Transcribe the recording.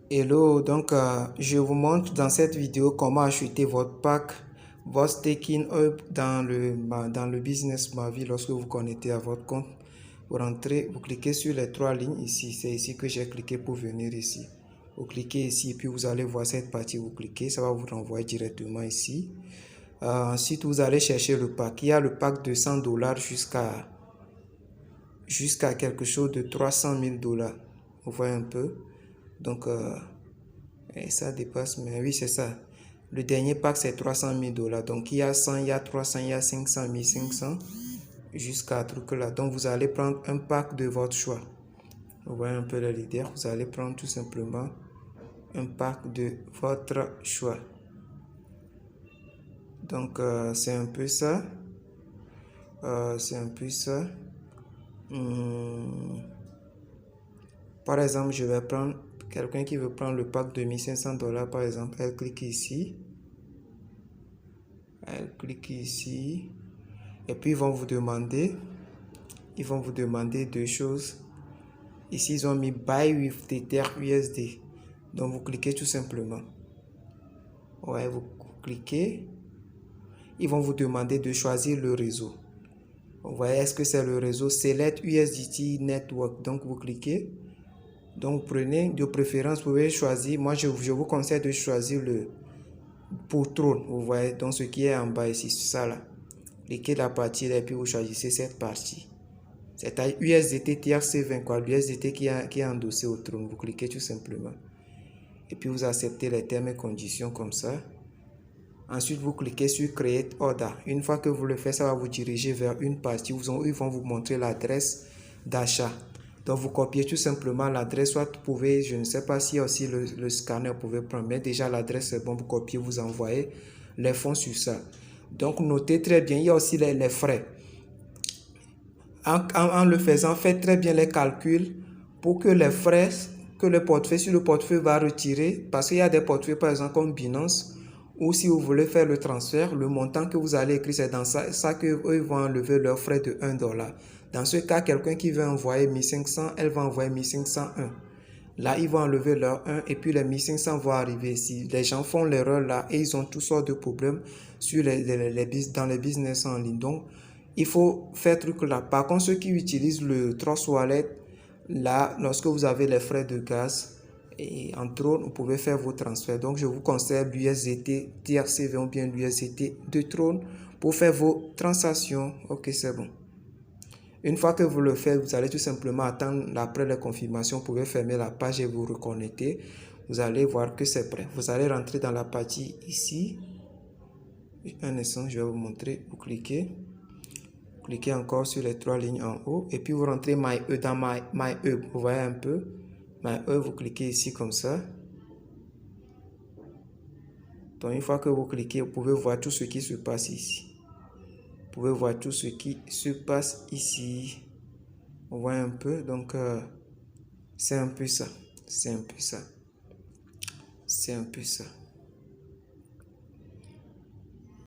Hello, donc je vous montre dans cette vidéo comment acheter votre pack, votre staking up dans le business ma vie. Lorsque vous connectez à votre compte, vous rentrez, vous cliquez sur les trois lignes ici. C'est ici que j'ai cliqué pour venir ici. Vous cliquez ici et puis vous allez voir cette partie. Vous cliquez, ça va vous renvoyer directement ici. Ensuite, vous allez chercher le pack. Il y a le pack de $100 jusqu'à quelque chose de 300 000 $. Vous voyez un peu. Donc, et ça dépasse, mais oui, c'est ça. Le dernier pack, c'est 300 000 $. Donc, il y a 100, il y a 300, il y a 500, 1500, jusqu'à truc là. Donc, vous allez prendre un pack de votre choix. Vous voyez un peu le leader. Vous allez prendre tout simplement un pack de votre choix. Donc, c'est un peu ça. C'est un peu ça. Par exemple, je vais prendre quelqu'un qui veut prendre le pack de 1500 $, par exemple. Elle clique ici. Elle clique ici. Et puis, ils vont vous demander deux choses. Ici, ils ont mis Buy with Tether USD. Donc, vous cliquez tout simplement. Ouais, vous cliquez. Ils vont vous demander de choisir le réseau. Vous voyez, est-ce que c'est le réseau Select USDT Network? Donc, vous cliquez. Donc, prenez de préférence, vous pouvez choisir. Moi, je vous conseille de choisir le pour Tron. Vous voyez, donc ce qui est en bas ici, c'est ça là. Cliquez la partie là et puis vous choisissez cette partie. C'est à USDT TRC20, quoi. L'USDT qui est endossé au Tron. Vous cliquez tout simplement. Et puis vous acceptez les termes et conditions comme ça. Ensuite, vous cliquez sur Create Order. Une fois que vous le faites, ça va vous diriger vers une partie où ils vont vous montrer l'adresse d'achat. Donc, vous copiez tout simplement l'adresse. Soit vous pouvez, je ne sais pas si aussi le scanner pouvait prendre, mais déjà l'adresse est bon. Vous copiez, vous envoyez les fonds sur ça. Donc, notez très bien, il y a aussi les frais. En le faisant, faites très bien les calculs pour que les frais que le portefeuille, si le portefeuille va retirer, parce qu'il y a des portefeuilles par exemple comme Binance, ou si vous voulez faire le transfert, le montant que vous allez écrire, c'est dans ça que eux vont enlever leurs frais de $1. Dans ce cas, quelqu'un qui veut envoyer 1500, elle va envoyer 1501. Là, ils vont enlever leur 1 et puis les 1500 vont arriver ici. Les gens font l'erreur là et ils ont toutes sortes de problèmes sur dans les business en ligne. Donc, il faut faire truc là. Par contre, ceux qui utilisent le Trust Wallet, là, lorsque vous avez les frais de gaz, et en Tron, vous pouvez faire vos transferts. Donc, je vous conseille l'USDT TRC20 ou bien l'USDT de Tron pour faire vos transactions. Ok, c'est bon. Une fois que vous le faites, vous allez tout simplement attendre après la confirmation. Vous pouvez fermer la page et vous reconnecter. Vous allez voir que c'est prêt. Vous allez rentrer dans la partie ici. Un instant, je vais vous montrer. Vous cliquez. Cliquez encore sur les trois lignes en haut. Et puis vous rentrez dans My Hub. Vous voyez un peu. My Hub, vous cliquez ici comme ça. Donc une fois que vous cliquez, vous pouvez voir tout ce qui se passe ici. Vous pouvez voir tout ce qui se passe ici. On voit un peu, donc c'est un peu ça. C'est un peu ça. C'est un peu ça.